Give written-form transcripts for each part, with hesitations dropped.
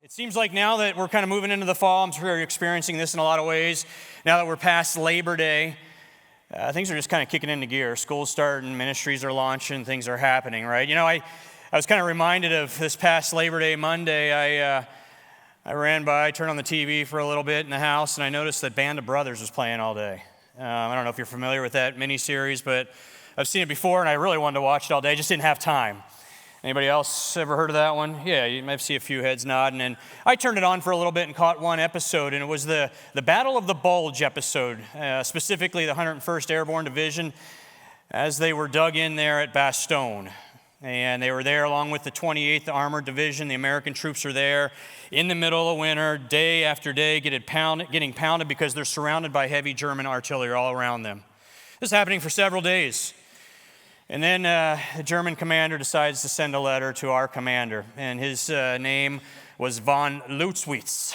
It seems like now that we're kind of moving into the fall, I'm sure you're experiencing this in a lot of ways. Now that we're past Labor Day, things are just kind of kicking into gear. School's starting, ministries are launching, things are happening, right? You know, I was kind of reminded of this past Labor Day Monday. I ran by, turned on the TV for a little bit in the house, and I noticed that Band of Brothers was playing all day. I don't know if you're familiar with that miniseries, but I've seen it before, and I really wanted to watch it all day. I just didn't have time. Anybody else ever heard of that one? Yeah, you might see a few heads nodding. And I turned it on for a little bit and caught one episode, and it was the Battle of the Bulge episode, specifically the 101st Airborne Division, as they were dug in there at Bastogne. And they were there along with the 28th Armored Division. The American troops are there in the middle of winter, day after day, getting pounded because they're surrounded by heavy German artillery all around them. This is happening for several days. And then the German commander decides to send a letter to our commander, and his name was von Lützwitz.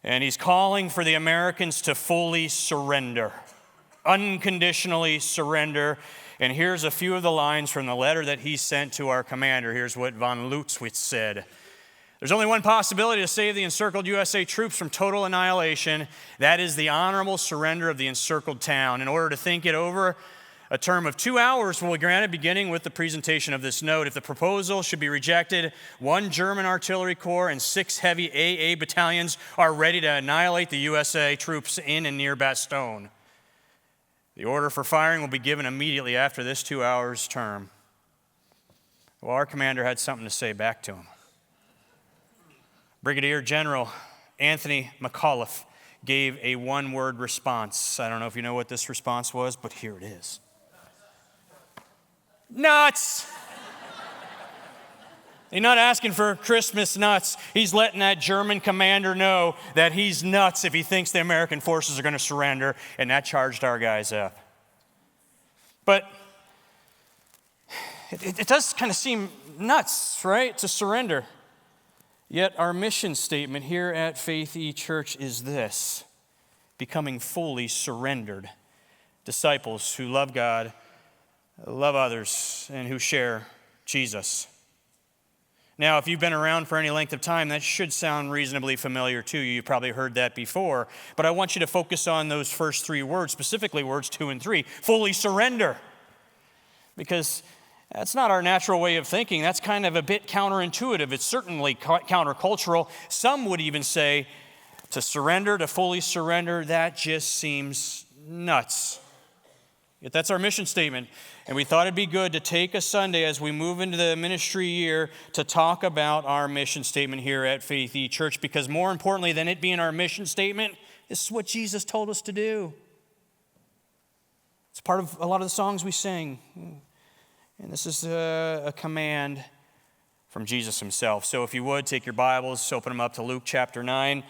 And he's calling for the Americans to fully surrender, unconditionally surrender. And here's a few of the lines from the letter that he sent to our commander. Here's what von Lützwitz said. There's only one possibility to save the encircled USA troops from total annihilation. That is the honorable surrender of the encircled town. In order to think it over, a term of 2 hours will be granted, beginning with the presentation of this note. If the proposal should be rejected, 1 German artillery corps and 6 heavy AA battalions are ready to annihilate the USA troops in and near Bastogne. The order for firing will be given immediately after this 2 hours term. Well, our commander had something to say back to him. Brigadier General Anthony McCullough gave a one-word response. I don't know if you know what this response was, but here it is. Nuts! He's not asking for Christmas nuts. He's letting that German commander know that he's nuts if he thinks the American forces are going to surrender, and that charged our guys up. But it does kind of seem nuts, right, to surrender. Yet our mission statement here at Faith E Church is this: becoming fully surrendered disciples who love God, love others, and who share Jesus. Now, if you've been around for any length of time, that should sound reasonably familiar to you. You've probably heard that before. But I want you to focus on those first 3 words, specifically words 2 and 3, fully surrender. Because that's not our natural way of thinking. That's kind of a bit counterintuitive. It's certainly countercultural. Some would even say to surrender, to fully surrender, that just seems nuts. Yet that's our mission statement. And we thought it'd be good to take a Sunday as we move into the ministry year to talk about our mission statement here at Faith E Church, because more importantly than it being our mission statement, this is what Jesus told us to do. It's part of a lot of the songs we sing. And this is a command from Jesus himself. So if you would, take your Bibles, open them up to Luke chapter 9.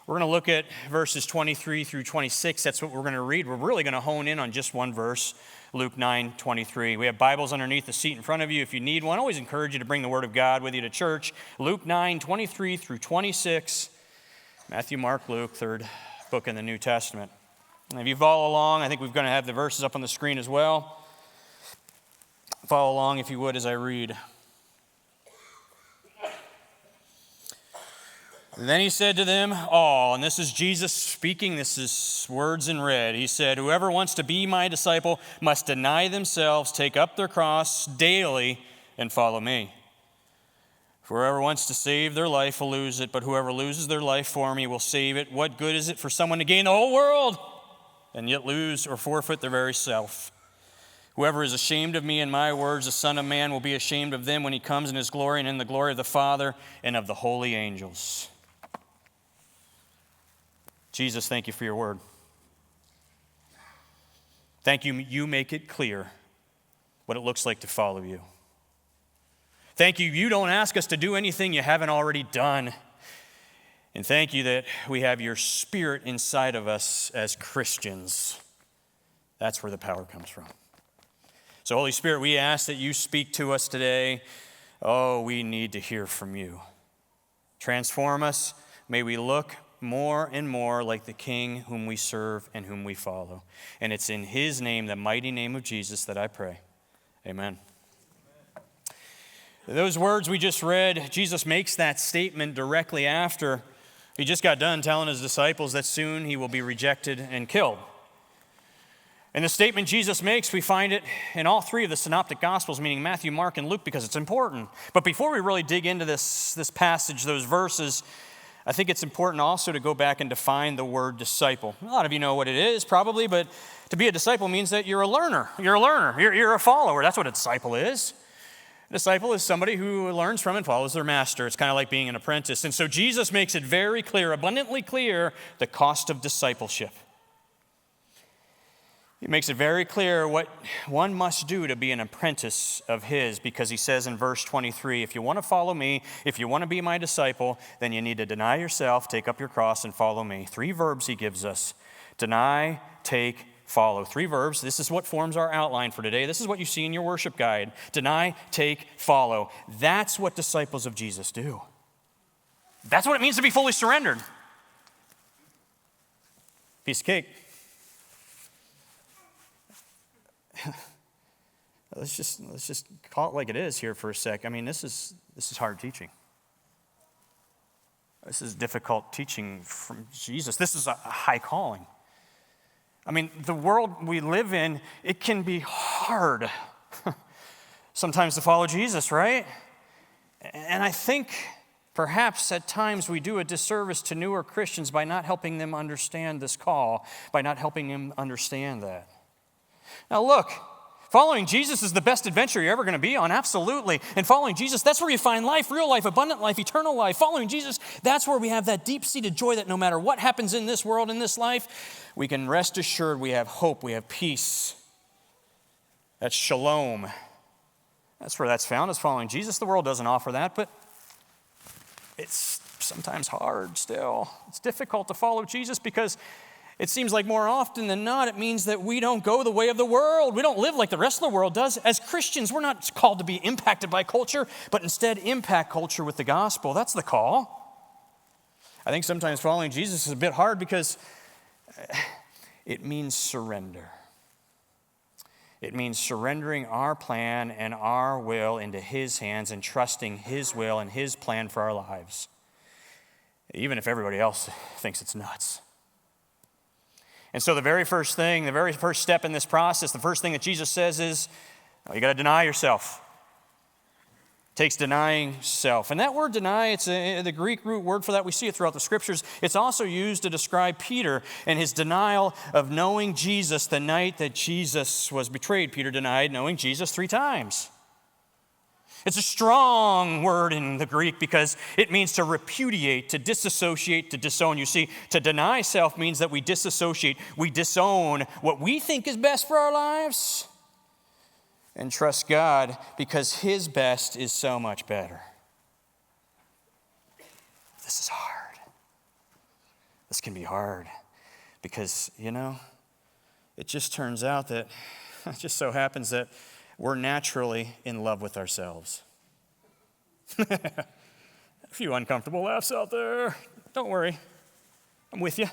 We're going to look at verses 23 through 26. That's what we're going to read. We're really going to hone in on just one verse, Luke 9:23. We have Bibles underneath the seat in front of you if you need one. I always encourage you to bring the Word of God with you to church. Luke 9:23 through 26. Matthew, Mark, Luke, third book in the New Testament. And if you follow along, I think we're going to have the verses up on the screen as well. Follow along, if you would, as I read. Then he said to them all, and this is Jesus speaking, this is words in red. He said, whoever wants to be my disciple must deny themselves, take up their cross daily, and follow me. For whoever wants to save their life will lose it, but whoever loses their life for me will save it. What good is it for someone to gain the whole world and yet lose or forfeit their very self? Whoever is ashamed of me and my words, the Son of Man will be ashamed of them when he comes in his glory and in the glory of the Father and of the holy angels. Jesus, thank you for your word. Thank you, you make it clear what it looks like to follow you. Thank you, you don't ask us to do anything you haven't already done. And thank you that we have your Spirit inside of us as Christians. That's where the power comes from. So, Holy Spirit, we ask that you speak to us today. Oh, we need to hear from you. Transform us. May we look more and more like the King whom we serve and whom we follow. And it's in his name, the mighty name of Jesus, that I pray. Amen. Those words we just read, Jesus makes that statement directly after he just got done telling his disciples that soon he will be rejected and killed. And the statement Jesus makes, we find it in all three of the synoptic gospels, meaning Matthew, Mark, and Luke, because it's important. But before we really dig into this passage, those verses, I think it's important also to go back and define the word disciple. A lot of you know what it is, probably, but to be a disciple means that you're a learner. You're a follower. That's what a disciple is. A disciple is somebody who learns from and follows their master. It's kind of like being an apprentice. And so Jesus makes it very clear, abundantly clear, the cost of discipleship. He makes it very clear what one must do to be an apprentice of his, because he says in verse 23, if you want to follow me, if you want to be my disciple, then you need to deny yourself, take up your cross, and follow me. 3 verbs he gives us: deny, take, follow. 3 verbs. This is what forms our outline for today. This is what you see in your worship guide. Deny, take, follow. That's what disciples of Jesus do. That's what it means to be fully surrendered. Piece of cake. Let's just call it like it is here for a sec. I mean, this is hard teaching. This is difficult teaching from Jesus. This is a high calling. I mean, the world we live in, it can be hard sometimes to follow Jesus, right? And I think perhaps at times we do a disservice to newer Christians by not helping them understand this call, by not helping them understand that. Now look, following Jesus is the best adventure you're ever going to be on, absolutely. And following Jesus, that's where you find life, real life, abundant life, eternal life. Following Jesus, that's where we have that deep-seated joy that no matter what happens in this world, in this life, we can rest assured we have hope, we have peace. That's shalom. That's where that's found, is following Jesus. The world doesn't offer that, but it's sometimes hard still. It's difficult to follow Jesus because it seems like more often than not, it means that we don't go the way of the world. We don't live like the rest of the world does. As Christians, we're not called to be impacted by culture, but instead impact culture with the gospel. That's the call. I think sometimes following Jesus is a bit hard because it means surrender. It means surrendering our plan and our will into his hands and trusting his will and his plan for our lives, even if everybody else thinks it's nuts. And so the very first step in this process, the first thing that Jesus says is, you got to deny yourself. It takes denying self. And that word deny, it's the Greek root word for that. We see it throughout the scriptures. It's also used to describe Peter and his denial of knowing Jesus the night that Jesus was betrayed. Peter denied knowing Jesus 3 times. It's a strong word in the Greek because it means to repudiate, to disassociate, to disown. You see, to deny self means that we disassociate, we disown what we think is best for our lives and trust God because his best is so much better. This is hard. This can be hard because, it just turns out that it just so happens that we're naturally in love with ourselves. A few uncomfortable laughs out there. Don't worry. I'm with you.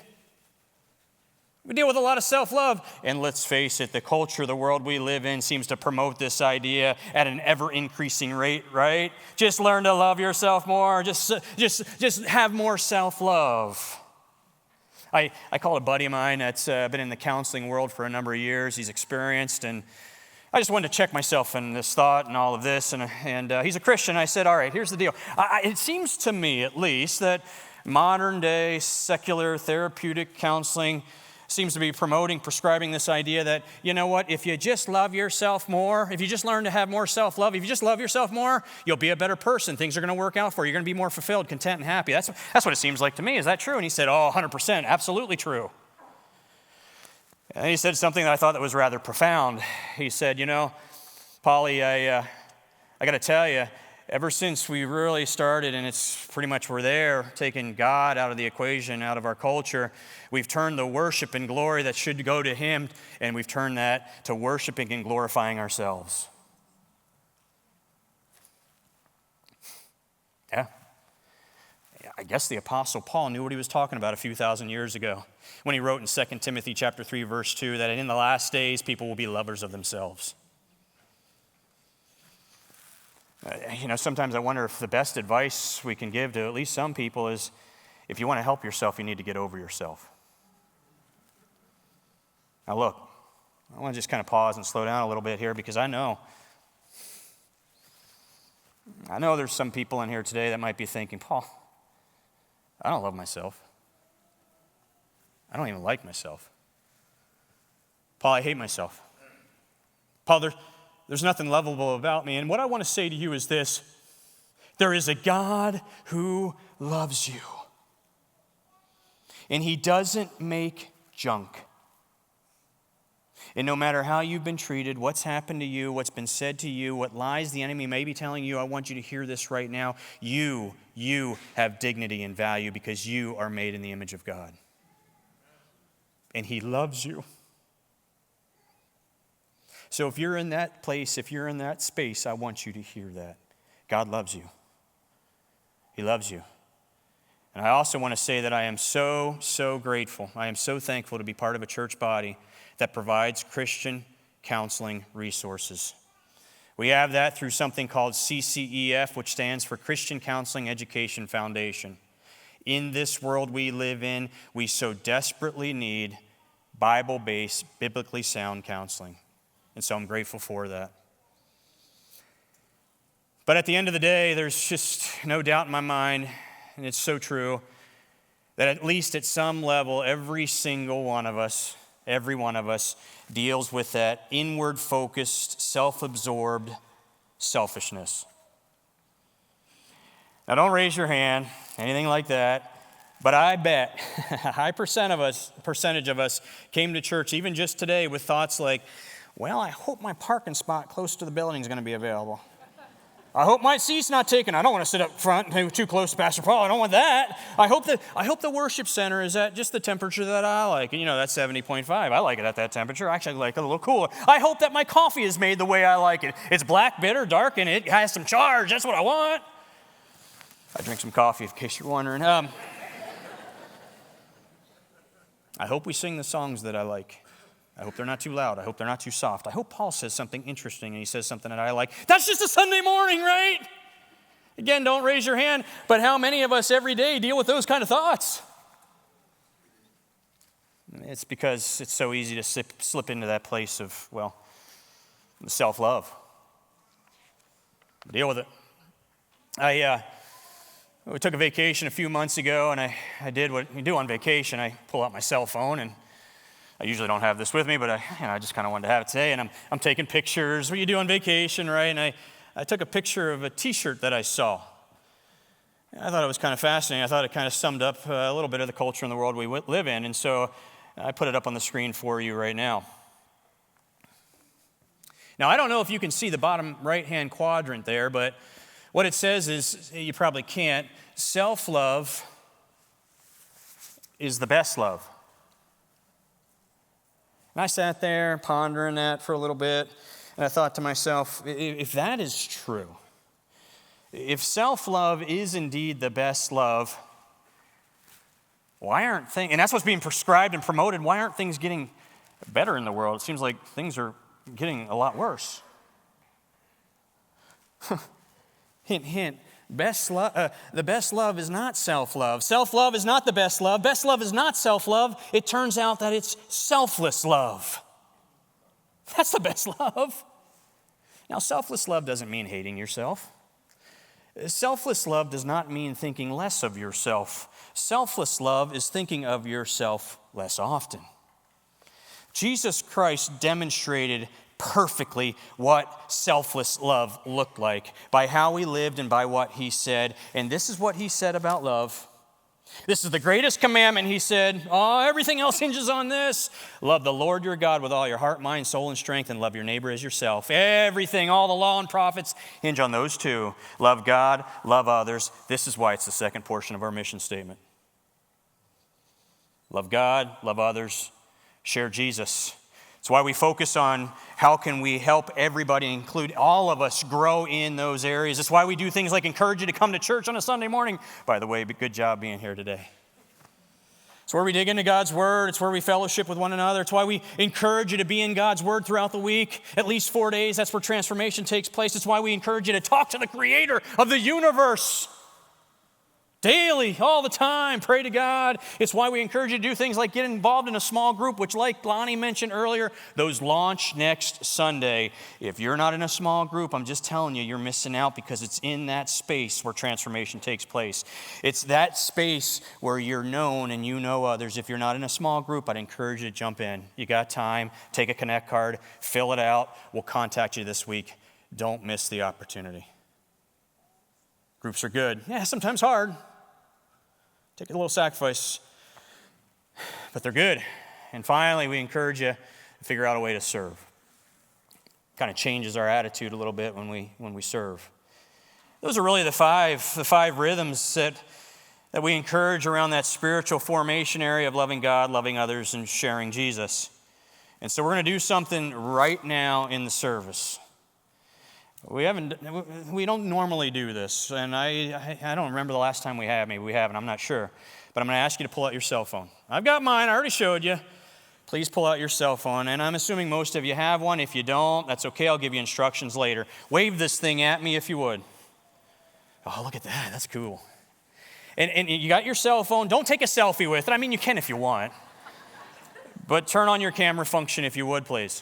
We deal with a lot of self-love. And let's face it, the culture, the world we live in seems to promote this idea at an ever-increasing rate, right? Just learn to love yourself more. Just have more self-love. I call a buddy of mine that's been in the counseling world for a number of years. He's experienced, and I just wanted to check myself in this thought and all of this, and he's a Christian. I said, all right, here's the deal. It seems to me, at least, that modern-day secular therapeutic counseling seems to be prescribing this idea that, you know what, if you just love yourself more, if you just learn to have more self-love, if you just love yourself more, you'll be a better person. Things are going to work out for you. You're going to be more fulfilled, content, and happy. That's what it seems like to me. Is that true? And he said, 100%, absolutely true. And he said something that I thought that was rather profound. He said, Polly, I got to tell you, ever since we really started, and it's pretty much we're there, taking God out of the equation, out of our culture, we've turned the worship and glory that should go to him, and we've turned that to worshiping and glorifying ourselves. Yeah. I guess the Apostle Paul knew what he was talking about a few thousand years ago when he wrote in 2 Timothy chapter 3, verse 2, that in the last days people will be lovers of themselves. Sometimes I wonder if the best advice we can give to at least some people is, if you want to help yourself, you need to get over yourself. Now look, I want to just kind of pause and slow down a little bit here, because I know there's some people in here today that might be thinking, Paul, I don't love myself. I don't even like myself. Paul, I hate myself. Paul, there's nothing lovable about me. And what I want to say to you is this: there is a God who loves you. And he doesn't make junk. And no matter how you've been treated, what's happened to you, what's been said to you, what lies the enemy may be telling you, I want you to hear this right now. You have dignity and value because you are made in the image of God. And he loves you. So if you're in that place, if you're in that space, I want you to hear that. God loves you. He loves you. And I also want to say that I am so, so grateful. I am so thankful to be part of a church body that provides Christian counseling resources. We have that through something called CCEF, which stands for Christian Counseling Education Foundation. In this world we live in, we so desperately need Bible-based, biblically sound counseling. And so I'm grateful for that. But at the end of the day, there's just no doubt in my mind, and it's so true, that at least at some level, every one of us deals with that inward-focused, self-absorbed selfishness. Now, don't raise your hand, anything like that, but I bet a high percentage of us came to church even just today with thoughts like, well, I hope my parking spot close to the building is going to be available. I hope my seat's not taken. I don't want to sit up front too close to Pastor Paul. I don't want that. I hope the worship center is at just the temperature that I like. And that's 70.5. I like it at that temperature. I actually like it a little cooler. I hope that my coffee is made the way I like it. It's black, bitter, dark, and it has some charge. That's what I want. I drink some coffee, in case you're wondering. I hope we sing the songs that I like. I hope they're not too loud. I hope they're not too soft. I hope Paul says something interesting and he says something that I like. That's just a Sunday morning, right? Again, don't raise your hand, but how many of us every day deal with those kind of thoughts? It's because it's so easy to slip into that place of, self-love. Deal with it. We took a vacation a few months ago, and I did what you do on vacation. I pull out my cell phone, and I usually don't have this with me, but I just kind of wanted to have it today, and I'm taking pictures. What you do on vacation, right? And I took a picture of a T-shirt that I saw. I thought it was kind of fascinating. I thought it kind of summed up a little bit of the culture in the world we live in, and so I put it up on the screen for you right now. Now, I don't know if you can see the bottom right-hand quadrant there, but what it says is, you probably can't, self-love is the best love. And I sat there pondering that for a little bit, and I thought to myself, if that is true, if self-love is indeed the best love, why aren't things, and that's what's being prescribed and promoted, why aren't things getting better in the world? It seems like things are getting a lot worse. Hint, hint. The best love is not self-love. Self-love is not the best love. Best love is not self-love. It turns out that it's selfless love. That's the best love. Now, selfless love doesn't mean hating yourself. Selfless love does not mean thinking less of yourself. Selfless love is thinking of yourself less often. Jesus Christ demonstrated perfectly what selfless love looked like by how he lived and by what he said. And this is what he said about love. This is the greatest commandment, he said. Everything else hinges on this. Love the Lord your God with all your heart, mind, soul, and strength, and love your neighbor as yourself. Everything, all the law and prophets hinge on those two. Love God, love others. This is why it's the second portion of our mission statement. Love God, love others, share Jesus. It's why we focus on how can we help everybody, include all of us, grow in those areas. It's why we do things like encourage you to come to church on a Sunday morning. By the way, good job being here today. It's where we dig into God's Word. It's where we fellowship with one another. It's why we encourage you to be in God's Word throughout the week, at least 4 days. That's where transformation takes place. It's why we encourage you to talk to the Creator of the universe daily, all the time. Pray to God. It's why we encourage you to do things like get involved in a small group, which, like Lonnie mentioned earlier, those launch next Sunday. If you're not in a small group, I'm just telling you, you're missing out, because it's in that space where transformation takes place. It's that space where you're known and you know others. If you're not in a small group, I'd encourage you to jump in. You got time, take a Connect card, fill it out. We'll contact you this week. Don't miss the opportunity. Groups are good. Yeah, sometimes hard. Take a little sacrifice, but they're good. And finally, we encourage you to figure out a way to serve. Kind of changes our attitude a little bit when we serve. Those are really the five rhythms that we encourage around that spiritual formation area of loving God, loving others, and sharing Jesus. And so we're going to do something right now in the service. We don't normally do this, and I don't remember the last time we have. Maybe we haven't, I'm not sure. But I'm going to ask you to pull out your cell phone. I've got mine, I already showed you. Please pull out your cell phone, and I'm assuming most of you have one. If you don't, that's okay, I'll give you instructions later. Wave this thing at me if you would. Oh, look at that, that's cool. And you got your cell phone. Don't take a selfie with it. I mean, you can if you want. But turn on your camera function if you would, please.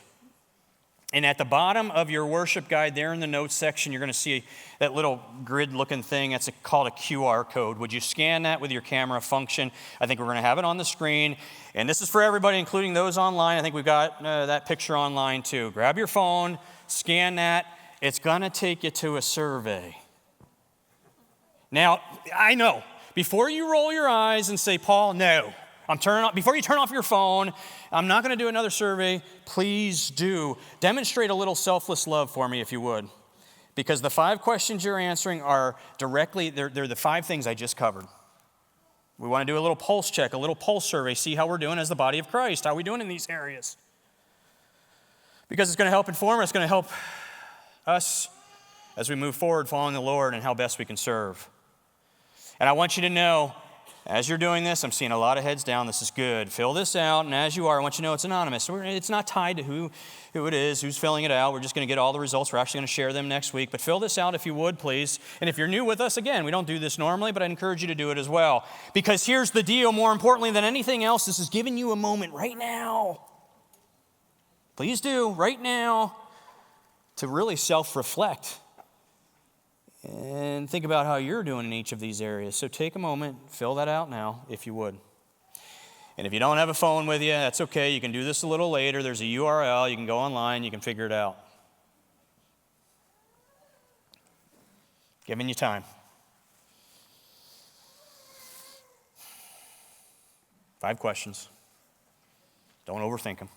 And at the bottom of your worship guide there in the notes section, you're going to see that little grid-looking thing. That's called a QR code. Would you scan that with your camera function? I think we're going to have it on the screen. And this is for everybody, including those online. I think we've got that picture online too. Grab your phone, scan that. It's going to take you to a survey. Now, I know, before you roll your eyes and say, Paul, no. Before you turn off your phone, I'm not going to do another survey. Please do. Demonstrate a little selfless love for me if you would. Because the 5 questions you're answering are directly, they're the 5 things I just covered. We want to do a little pulse check, a little pulse survey, see how we're doing as the body of Christ. How are we doing in these areas? Because it's going to help inform us, it's going to help us as we move forward following the Lord and how best we can serve. And I want you to know, as you're doing this, I'm seeing a lot of heads down. This is good. Fill this out, and as you are, I want you to know it's anonymous. It's not tied to who it is, who's filling it out. We're just going to get all the results. We're actually going to share them next week. But fill this out if you would, please. And if you're new with us, again, we don't do this normally, but I encourage you to do it as well. Because here's the deal, more importantly than anything else, this is giving you a moment right now. Please do, right now, to really self-reflect and think about how you're doing in each of these areas. So take a moment, fill that out now, if you would. And if you don't have a phone with you, that's okay. You can do this a little later. There's a URL. You can go online. You can figure it out. Giving you time. 5 questions. Don't overthink them.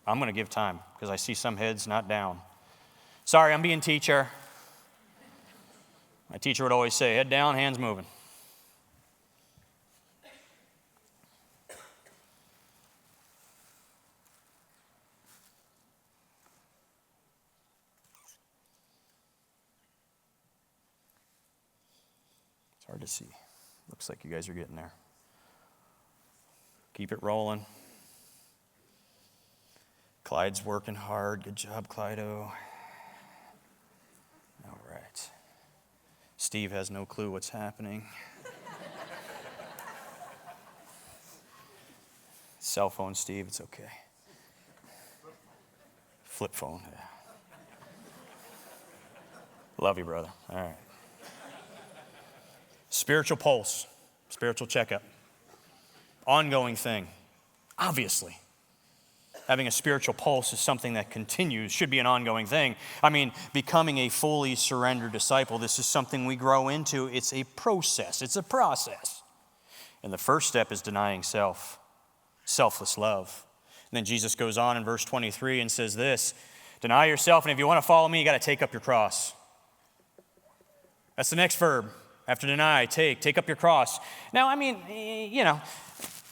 I'm going to give time because I see some heads not down. Sorry, I'm being teacher. My teacher would always say, head down, hands moving. It's hard to see. Looks like you guys are getting there. Keep it rolling. Clyde's working hard. Good job, Clydo. All right. Steve has no clue what's happening. Cell phone, Steve, it's okay. Flip phone, yeah. Love you, brother. All right. Spiritual pulse, spiritual checkup. Ongoing thing, obviously. Having a spiritual pulse is something that continues, should be an ongoing thing. I mean, becoming a fully surrendered disciple, this is something we grow into. It's a process. It's a process. And the first step is denying self, selfless love. And then Jesus goes on in verse 23 and says this, deny yourself, and if you want to follow me, you got to take up your cross. That's the next verb. After deny, take up your cross. Now, I mean, a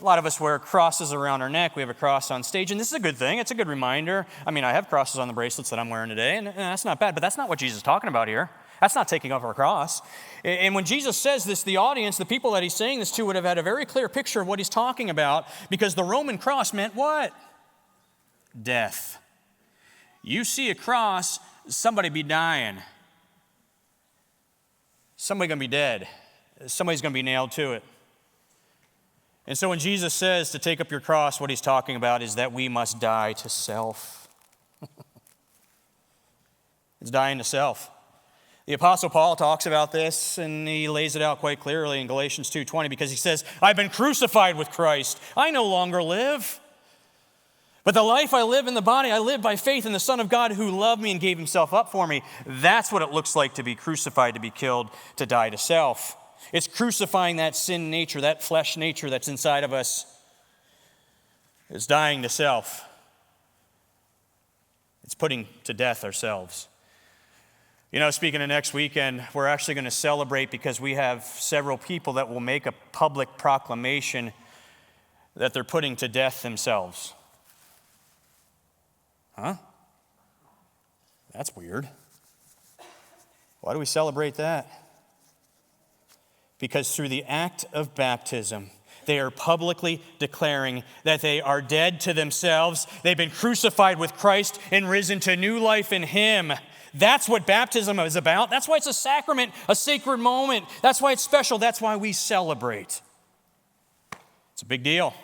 lot of us wear crosses around our neck. We have a cross on stage, and this is a good thing. It's a good reminder. I mean, I have crosses on the bracelets that I'm wearing today, and that's not bad, but that's not what Jesus is talking about here. That's not taking up our cross. And when Jesus says this, the audience, the people that he's saying this to would have had a very clear picture of what he's talking about, because the Roman cross meant what? Death. You see a cross, somebody be dying. Somebody going to be dead. Somebody's going to be nailed to it. And so when Jesus says to take up your cross, what he's talking about is that we must die to self. It's dying to self. The Apostle Paul talks about this, and he lays it out quite clearly in Galatians 2:20, because he says, I've been crucified with Christ. I no longer live. But the life I live in the body, I live by faith in the Son of God who loved me and gave himself up for me. That's what it looks like to be crucified, to be killed, to die to self. It's crucifying that sin nature, that flesh nature that's inside of us. It's dying to self. It's putting to death ourselves. You know, speaking of next weekend, we're actually going to celebrate because we have several people that will make a public proclamation that they're putting to death themselves. Huh? That's weird. Why do we celebrate that? Because through the act of baptism, they are publicly declaring that they are dead to themselves. They've been crucified with Christ and risen to new life in Him. That's what baptism is about. That's why it's a sacrament, a sacred moment. That's why it's special. That's why we celebrate. It's a big deal.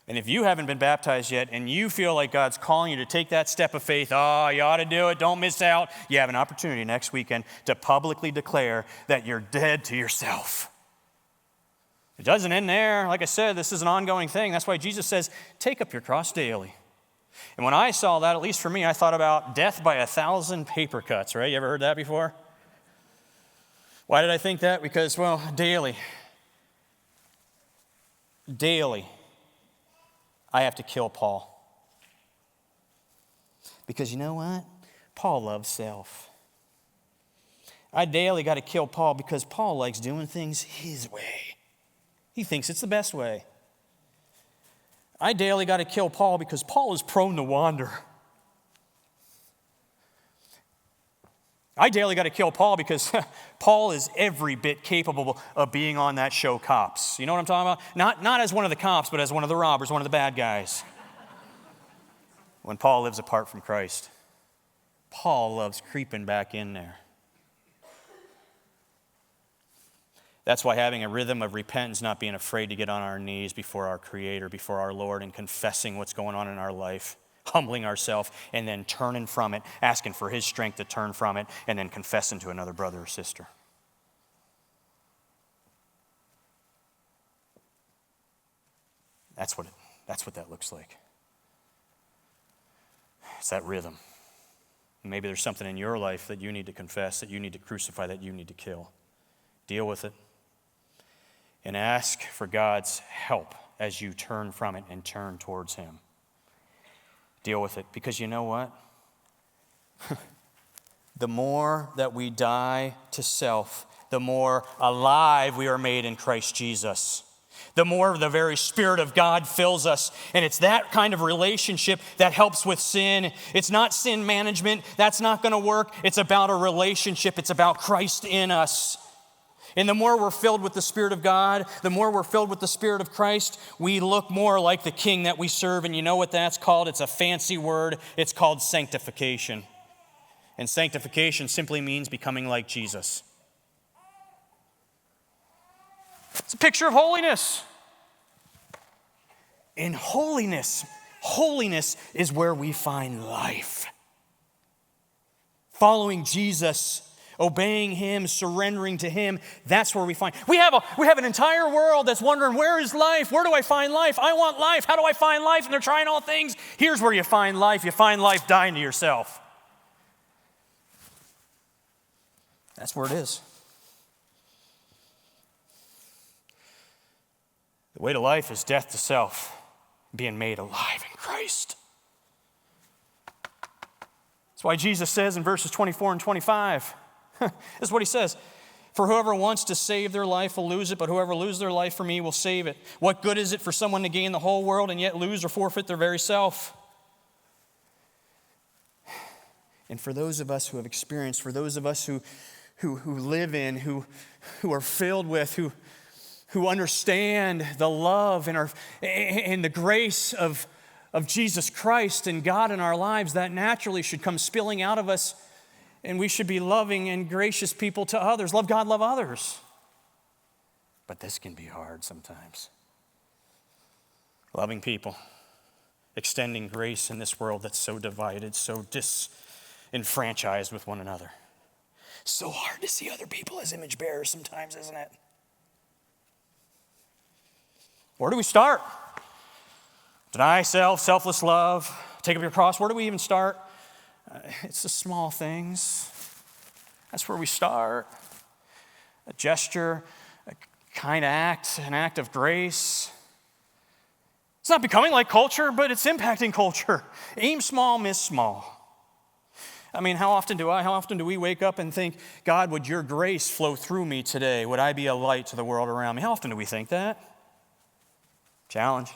And if you haven't been baptized yet and you feel like God's calling you to take that step of faith, you ought to do it, don't miss out. You have an opportunity next weekend to publicly declare that you're dead to yourself. It doesn't end there. Like I said, this is an ongoing thing. That's why Jesus says, take up your cross daily. And when I saw that, at least for me, I thought about death by 1,000 paper cuts, right? You ever heard that before? Why did I think that? Because, well, daily, I have to kill Paul. Because you know what? Paul loves self. I daily got to kill Paul because Paul likes doing things his way. He thinks it's the best way. I daily got to kill Paul because Paul is prone to wander. I daily got to kill Paul because Paul is every bit capable of being on that show Cops. You know what I'm talking about? Not as one of the cops, but as one of the robbers, one of the bad guys. When Paul lives apart from Christ, Paul loves creeping back in there. That's why having a rhythm of repentance, not being afraid to get on our knees before our Creator, before our Lord, and confessing what's going on in our life, humbling ourselves, and then turning from it, asking for His strength to turn from it, and then confessing to another brother or sister. That's what that looks like. It's that rhythm. Maybe there's something in your life that you need to confess, that you need to crucify, that you need to kill. Deal with it. And ask for God's help as you turn from it and turn towards Him. Deal with it, because you know what? The more that we die to self, the more alive we are made in Christ Jesus. The more the very Spirit of God fills us. And it's that kind of relationship that helps with sin. It's not sin management. That's not going to work. It's about a relationship. It's about Christ in us. And the more we're filled with the Spirit of God, the more we're filled with the Spirit of Christ, we look more like the King that we serve. And you know what that's called? It's a fancy word. It's called sanctification. And sanctification simply means becoming like Jesus. It's a picture of holiness. In holiness is where we find life. Following Jesus, obeying Him, surrendering to Him, that's where we find. We have an entire world that's wondering, where is life? Where do I find life? I want life. How do I find life? And they're trying all things. Here's where you find life. You find life dying to yourself. That's where it is. The way to life is death to self, being made alive in Christ. That's why Jesus says in verses 24 and 25, this is what He says, for whoever wants to save their life will lose it, but whoever loses their life for me will save it. What good is it for someone to gain the whole world and yet lose or forfeit their very self? And for those of us who have experienced, for those of us who live in, who are filled with, who understand the love and the grace of Jesus Christ and God in our lives, that naturally should come spilling out of us, and we should be loving and gracious people to others. Love God, love others. But this can be hard sometimes. Loving people, extending grace in this world that's so divided, so disenfranchised with one another. So hard to see other people as image bearers sometimes, isn't it? Where do we start? Deny self, selfless love, take up your cross. Where do we even start? It's the small things. That's where we start. A gesture, a kind act, an act of grace. It's not becoming like culture, but it's impacting culture. Aim small, miss small. I mean, how often do we wake up and think, God, would your grace flow through me today? Would I be a light to the world around me? How often do we think that? Challenge.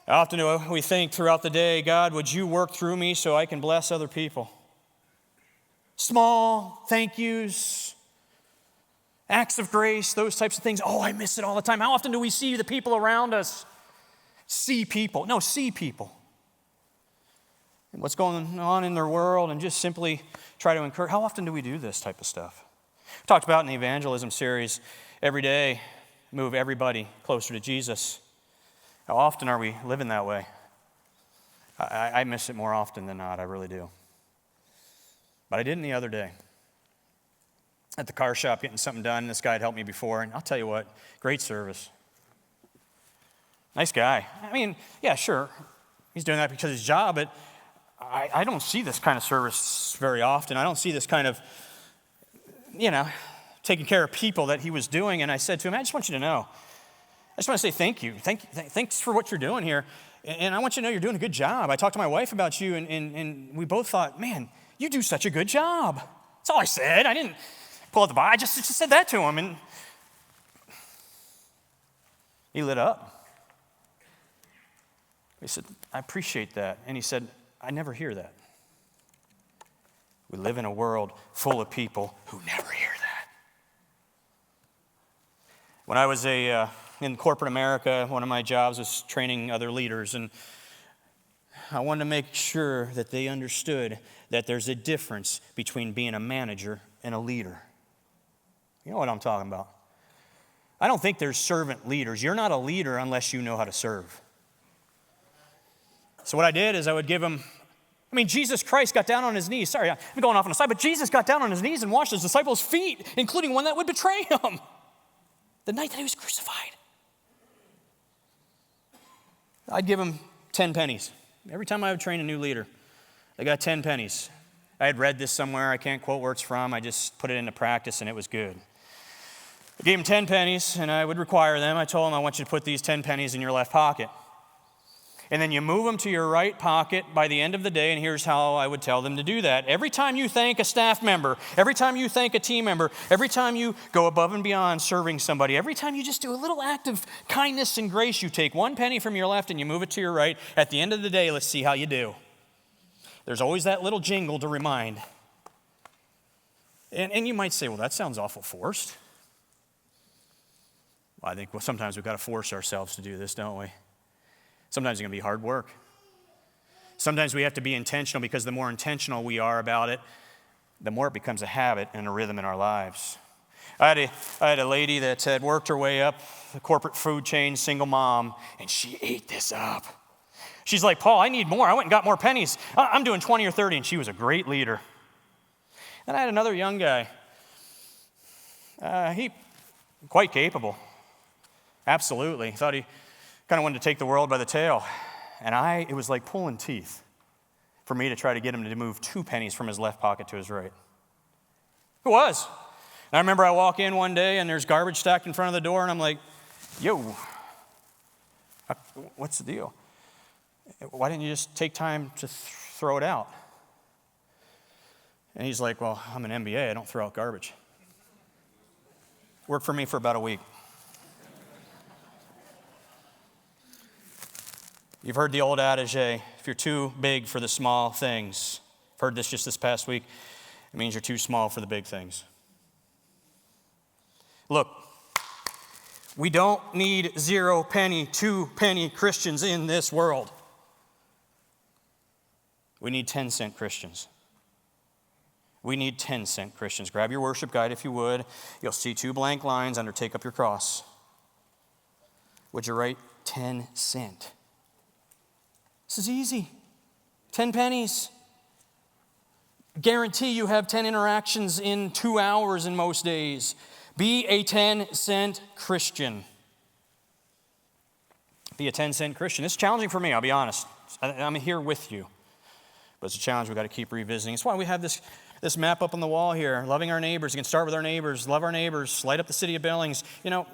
How often do we think throughout the day, God, would you work through me so I can bless other people? Small thank yous, acts of grace, those types of things. Oh, I miss it all the time. How often do we see the people around us? See people. And what's going on in their world and just simply try to encourage. How often do we do this type of stuff? We talked about in the evangelism series, every day, move everybody closer to Jesus. How often are we living that way? I miss it more often than not, I really do. But I didn't the other day. At the car shop getting something done, this guy had helped me before, and I'll tell you what, great service. Nice guy. I mean, yeah, sure, he's doing that because of his job, but I don't see this kind of service very often. I don't see this kind of, taking care of people that he was doing. And I said to him, I just want you to know, I just want to say thank you. Thanks for what you're doing here. And I want you to know you're doing a good job. I talked to my wife about you, and we both thought, man, you do such a good job. That's all I said. I didn't pull out the Bible. I just said that to him, and he lit up. He said, I appreciate that. And he said, I never hear that. We live in a world full of people who never hear that. When I was in corporate America, one of my jobs was training other leaders, and I wanted to make sure that they understood that there's a difference between being a manager and a leader. You know what I'm talking about. I don't think there's servant leaders. You're not a leader unless you know how to serve. So what I did is I would give him, Jesus Christ got down on his knees. Sorry, I'm going off on a side, but Jesus got down on his knees and washed his disciples' feet, including one that would betray him the night that he was crucified. I'd give him 10 pennies. Every time I would train a new leader, I got 10 pennies. I had read this somewhere. I can't quote where it's from. I just put it into practice, and it was good. I gave him 10 pennies, and I would require them. I told him, I want you to put these 10 pennies in your left pocket. And then you move them to your right pocket by the end of the day, and here's how I would tell them to do that. Every time you thank a staff member, every time you thank a team member, every time you go above and beyond serving somebody, every time you just do a little act of kindness and grace, you take 1 penny from your left and you move it to your right. At the end of the day, let's see how you do. There's always that little jingle to remind. And you might say, well, that sounds awful forced. Well, I think sometimes we've got to force ourselves to do this, don't we? Sometimes it's going to be hard work. Sometimes we have to be intentional, because the more intentional we are about it, the more it becomes a habit and a rhythm in our lives. I had a lady that had worked her way up the corporate food chain, single mom, and she ate this up. She's like, Paul, I need more. I went and got more pennies. I'm doing 20 or 30, and she was a great leader. Then I had another young guy. He quite capable. Absolutely. Thought he kind of wanted to take the world by the tail. And it was like pulling teeth for me to try to get him to move 2 pennies from his left pocket to his right. It was. And I remember I walk in one day and there's garbage stacked in front of the door, and I'm like, yo, what's the deal? Why didn't you just take time to throw it out? And he's like, well, I'm an MBA. I don't throw out garbage. Worked for me for about a week. You've heard the old adage, if you're too big for the small things, I've heard this just this past week. It means you're too small for the big things. Look, we don't need 0 penny, 2 penny Christians in this world. We need 10-cent Christians. We need 10-cent Christians. Grab your worship guide if you would. You'll see 2 blank lines under take up your cross. Would you write 10 cent? This is easy. 10 pennies. Guarantee you have 10 interactions in 2 hours in most days. Be a 10-cent Christian. Be a 10-cent Christian. It's challenging for me, I'll be honest. I'm here with you. But it's a challenge we've got to keep revisiting. That's why we have this map up on the wall here. Loving our neighbors. You can start with our neighbors. Love our neighbors. Light up the city of Billings. You know,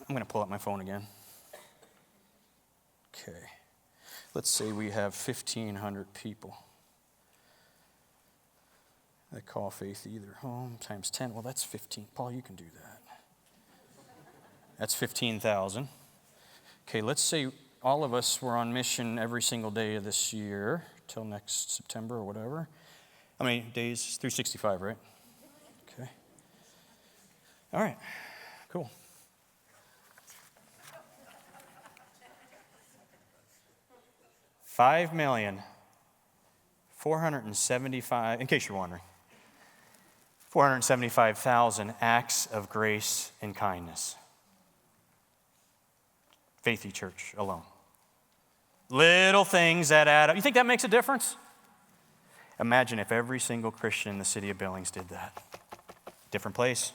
I'm going to pull up my phone again. Okay. Let's say we have 1,500 people that call faith either home times 10. Well, that's 15. Paul, you can do that. That's 15,000. Okay, let's say all of us were on mission every single day of this year till next September or whatever. How many days? 365, right? Okay. All right, cool. $5,475,000, in case you're wondering, 475,000 acts of grace and kindness. Faithy Church alone. Little things that add up. You think that makes a difference? Imagine if every single Christian in the city of Billings did that. Different place.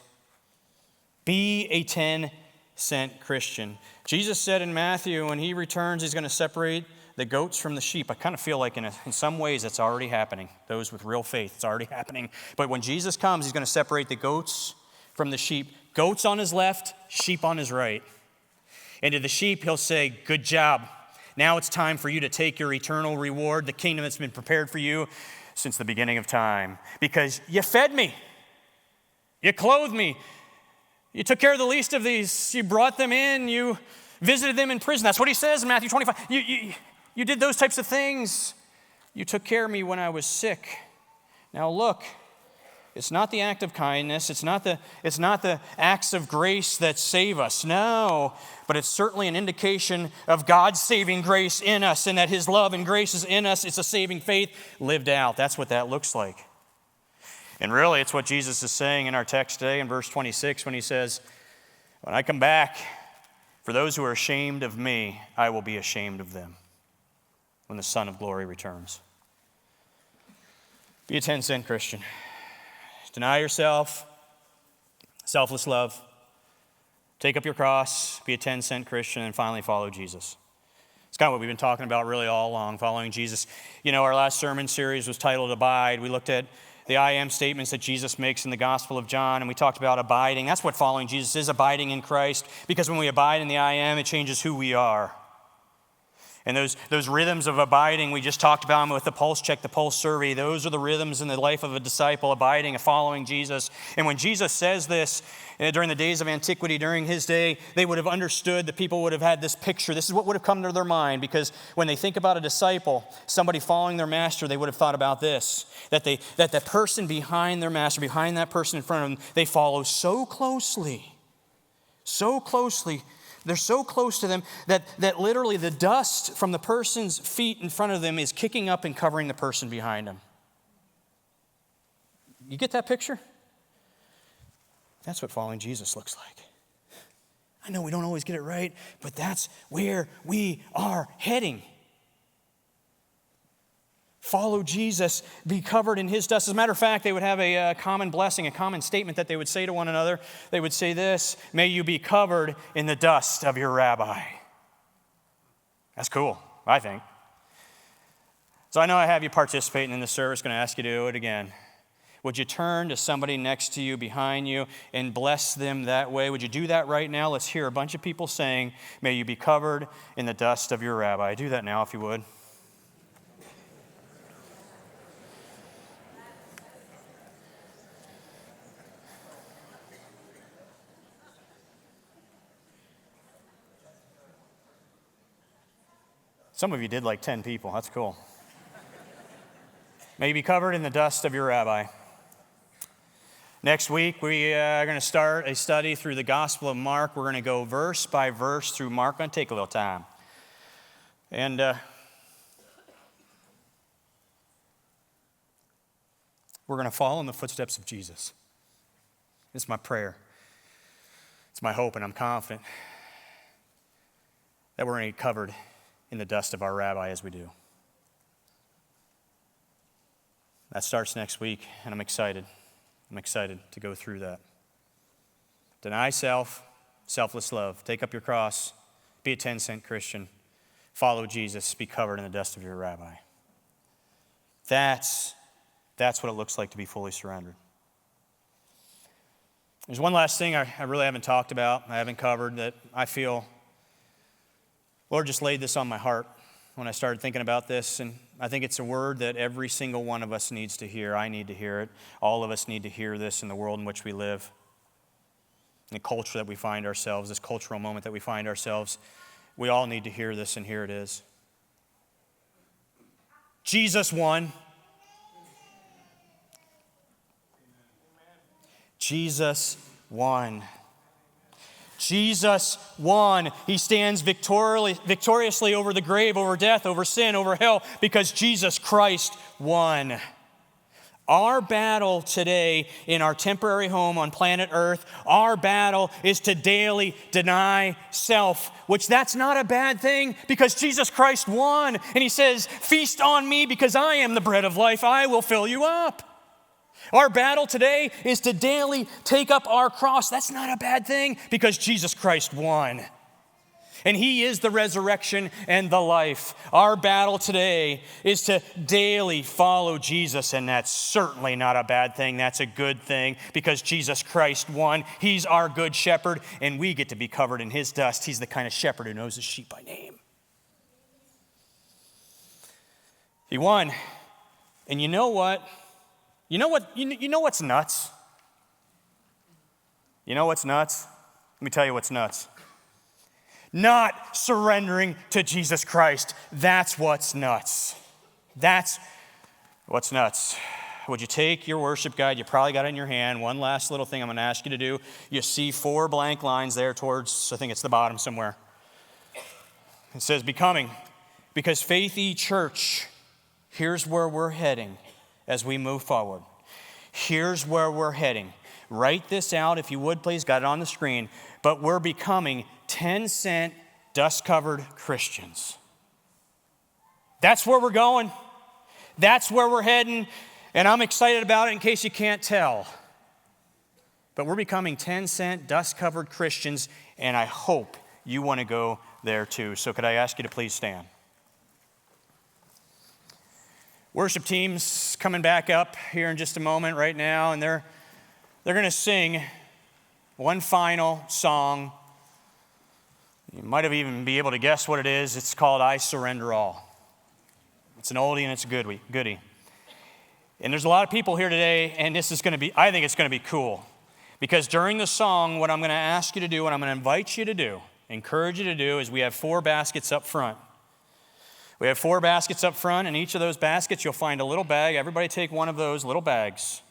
Be a 10-cent Christian. Jesus said in Matthew, when he returns, he's going to separate the goats from the sheep. I kind of feel like in some ways it's already happening. Those with real faith, it's already happening. But when Jesus comes, he's going to separate the goats from the sheep. Goats on his left, sheep on his right. And to the sheep, he'll say, good job. Now it's time for you to take your eternal reward, the kingdom that's been prepared for you since the beginning of time. Because you fed me. You clothed me. You took care of the least of these. You brought them in. You visited them in prison. That's what he says in Matthew 25. You did those types of things. You took care of me when I was sick. Now look, it's not the act of kindness. It's not the acts of grace that save us. No, but it's certainly an indication of God's saving grace in us and that his love and grace is in us. It's a saving faith lived out. That's what that looks like. And really, it's what Jesus is saying in our text today in verse 26 when he says, when I come back, for those who are ashamed of me, I will be ashamed of them when the Son of Glory returns. Be a 10-cent Christian. Deny yourself, selfless love. Take up your cross, be a 10-cent Christian, and finally follow Jesus. It's kind of what we've been talking about really all along, following Jesus. You know, our last sermon series was titled Abide. We looked at the I am statements that Jesus makes in the Gospel of John, and we talked about abiding. That's what following Jesus is, abiding in Christ, because when we abide in the I am, it changes who we are. And those rhythms of abiding, we just talked about them with the pulse check, the pulse survey. Those are the rhythms in the life of a disciple, abiding and following Jesus. And when Jesus says this, during the days of antiquity, during his day, they would have understood, the people would have had this picture. This is what would have come to their mind, because when they think about a disciple, somebody following their master, they would have thought about this, that the person behind their master, behind that person in front of them, they follow so closely. They're so close to them that literally the dust from the person's feet in front of them is kicking up and covering the person behind them. You get that picture? That's what following Jesus looks like. I know we don't always get it right, but that's where we are heading. Follow Jesus, be covered in his dust. As a matter of fact, they would have a common blessing, a common statement that they would say to one another. They would say this, may you be covered in the dust of your rabbi. That's cool, I think. So I know I have you participating in this service, going to ask you to do it again. Would you turn to somebody next to you, behind you, and bless them that way? Would you do that right now? Let's hear a bunch of people saying, may you be covered in the dust of your rabbi. Do that now if you would. Some of you did like 10 people. That's cool. May you be covered in the dust of your rabbi. Next week, we are going to start a study through the Gospel of Mark. We're going to go verse by verse through Mark. Going to take a little time. And we're going to follow in the footsteps of Jesus. It's my prayer. It's my hope, and I'm confident that we're going to get covered in the dust of our rabbi as we do. That starts next week, and I'm excited. I'm excited to go through that. Deny self, selfless love. Take up your cross. Be a 10-cent Christian. Follow Jesus. Be covered in the dust of your rabbi. That's what it looks like to be fully surrendered. There's one last thing I really haven't talked about, I haven't covered, that I feel Lord just laid this on my heart when I started thinking about this, and I think it's a word that every single one of us needs to hear. I need to hear it. All of us need to hear this in the world in which we live, in the culture that we find ourselves, this cultural moment that we find ourselves. We all need to hear this, and here it is. Jesus won. Jesus won. Jesus won. He stands victoriously over the grave, over death, over sin, over hell, because Jesus Christ won. Our battle today in our temporary home on planet Earth, our battle is to daily deny self, which that's not a bad thing because Jesus Christ won. And he says, feast on me because I am the bread of life. I will fill you up. Our battle today is to daily take up our cross. That's not a bad thing because Jesus Christ won. And he is the resurrection and the life. Our battle today is to daily follow Jesus, and that's certainly not a bad thing. That's a good thing because Jesus Christ won. He's our good shepherd, and we get to be covered in his dust. He's the kind of shepherd who knows his sheep by name. He won. And you know what? You know what's nuts? You know what's nuts? Let me tell you what's nuts. Not surrendering to Jesus Christ. That's what's nuts. That's what's nuts. Would you take your worship guide? You probably got it in your hand. One last little thing I'm going to ask you to do. You see 4 blank lines there towards, I think it's the bottom somewhere. It says becoming. Because Faith E Church, here's where we're heading as we move forward. Here's where we're heading. Write this out if you would, please. Got it on the screen. But we're becoming 10-cent, dust-covered Christians. That's where we're going. That's where we're heading. And I'm excited about it in case you can't tell. But we're becoming 10-cent, dust-covered Christians, and I hope you want to go there too. So could I ask you to please stand? Worship team's coming back up here in just a moment right now, and they're going to sing one final song. You might have even be able to guess what it is. It's called I Surrender All. It's an oldie and it's a goodie. And there's a lot of people here today, and this is going to be, I think it's going to be cool. Because during the song, what I'm going to ask you to do, what I'm going to invite you to do, encourage you to do, is we have 4 baskets up front. We have 4 baskets up front, and each of those baskets you'll find a little bag. Everybody take one of those little bags.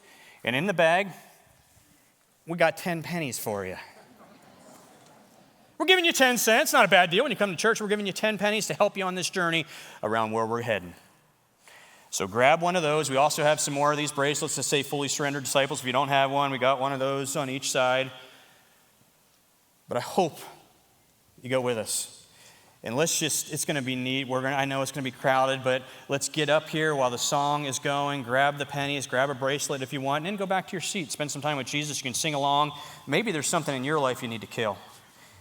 And in the bag, we got 10 pennies for you. We're giving you 10 cents. Not a bad deal. When you come to church, we're giving you 10 pennies to help you on this journey around where we're heading. So grab one of those. We also have some more of these bracelets that say Fully Surrendered Disciples. If you don't have one, we got one of those on each side. But I hope you go with us. And it's going to be neat. I know it's going to be crowded, but let's get up here while the song is going. Grab the pennies, grab a bracelet if you want, and then go back to your seat. Spend some time with Jesus. You can sing along. Maybe there's something in your life you need to kill.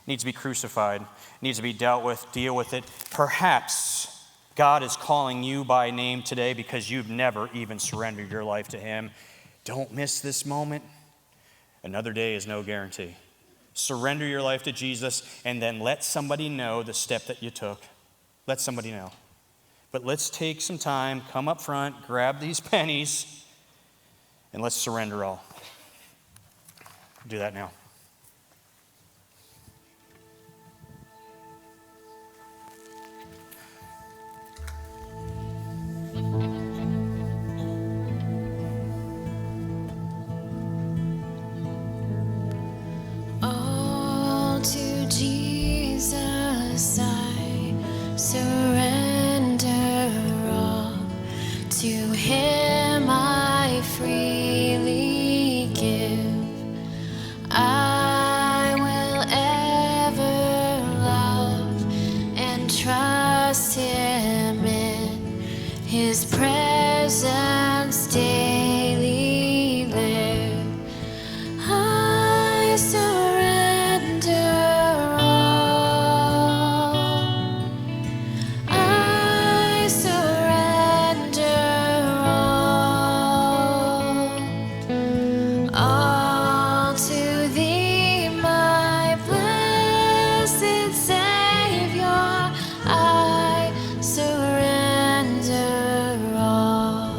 It needs to be crucified. It needs to be dealt with. Deal with it. Perhaps God is calling you by name today because you've never even surrendered your life to him. Don't miss this moment. Another day is no guarantee. Surrender your life to Jesus, and then let somebody know the step that you took. Let somebody know. But let's take some time, come up front, grab these pennies, and let's surrender all. Do that now. trust Him in His presence daily live. I surrender all. I surrender all to Thee, my blessed Savior. I surrender all.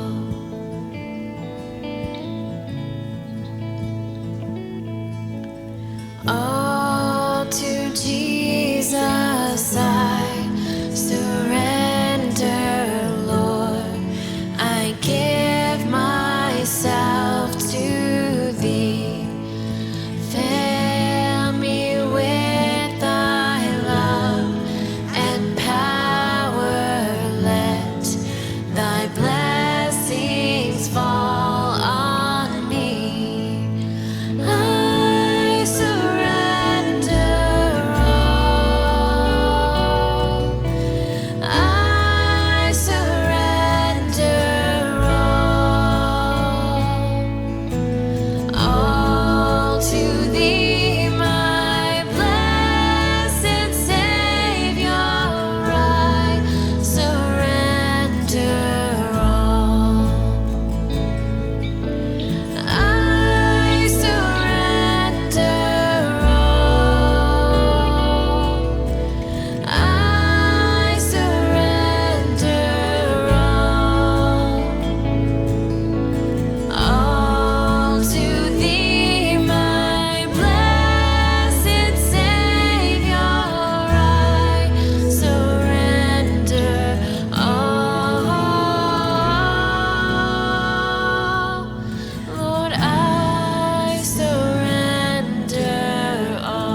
All to Jesus I surrender, Lord. I give myself to Thee. Fill me with Thy love and power. Let Thy blessings fall on me. I surrender all. I surrender all to Thee, my blessed Savior. I surrender all. I surrender all. I surrender all to Thee, my blessed Savior. I surrender all. Lord, I surrender all.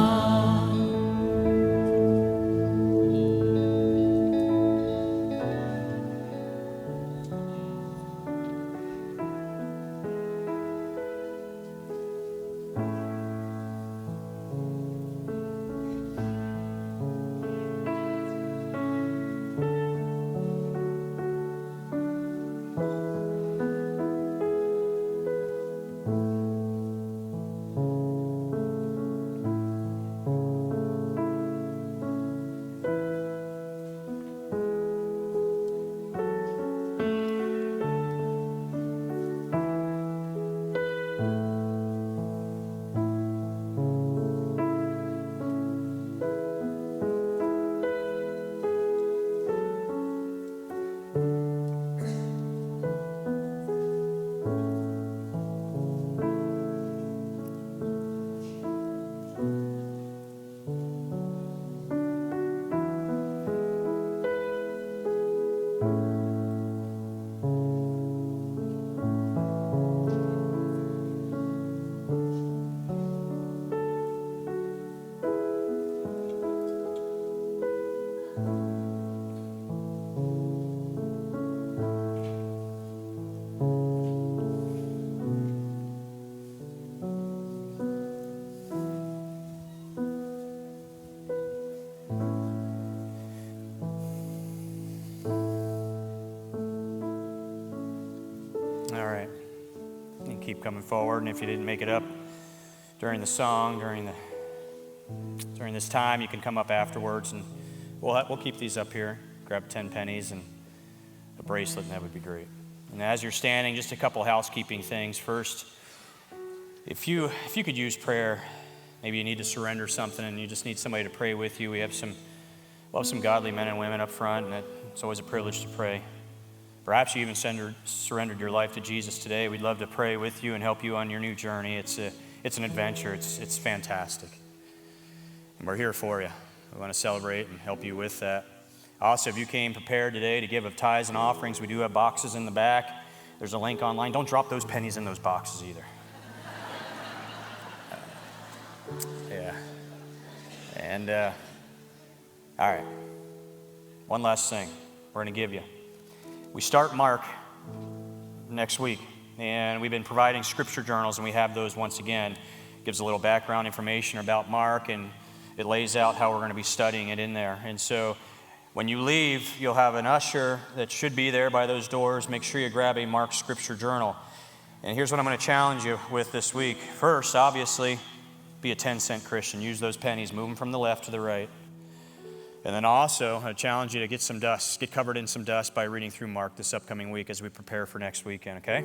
All right. You can keep coming forward, and if you didn't make it up during the song, during this time, you can come up afterwards, and we'll keep these up here. Grab 10 pennies and a bracelet, and that would be great. And as you're standing, just a couple housekeeping things. First, if you could use prayer, maybe you need to surrender something and you just need somebody to pray with you. We'll have some godly men and women up front, and it's always a privilege to pray. Perhaps you even surrendered your life to Jesus today. We'd love to pray with you and help you on your new journey. It's an adventure. It's fantastic. And we're here for you. We want to celebrate and help you with that. Also, if you came prepared today to give of tithes and offerings, we do have boxes in the back. There's a link online. Don't drop those pennies in those boxes either. Yeah. And, all right. One last thing we're going to give you. We start Mark next week, and we've been providing scripture journals, and we have those once again. It gives a little background information about Mark, and it lays out how we're going to be studying it in there. And so When you leave, you'll have an usher that should be there by those doors. Make sure you grab a marked scripture journal. And here's what I'm going to challenge you with this week. First, obviously, be a 10-cent Christian. Use those pennies. Move them from the left to the right. And then also, I challenge you to get covered in some dust by reading through Mark this upcoming week as we prepare for next weekend, okay?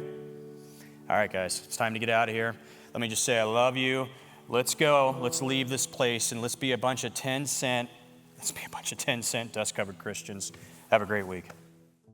All right, guys, it's time to get out of here. Let me just say I love you. Let's go. Let's leave this place, and let's be a bunch of 10-cent dust-covered Christians. Have a great week.